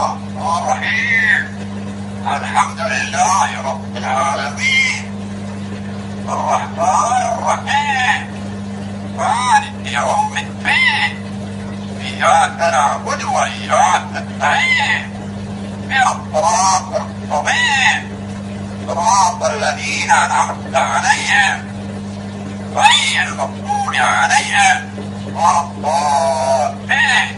الرحيم. الحمد لله رب العالمين الرحمن الرحيم مالك يوم الدين إياك نعبد وإياك نستعين الصراط المستقيم صراط الذين أنعمت عليهم غير المغضوب عليهم ولا الضالين.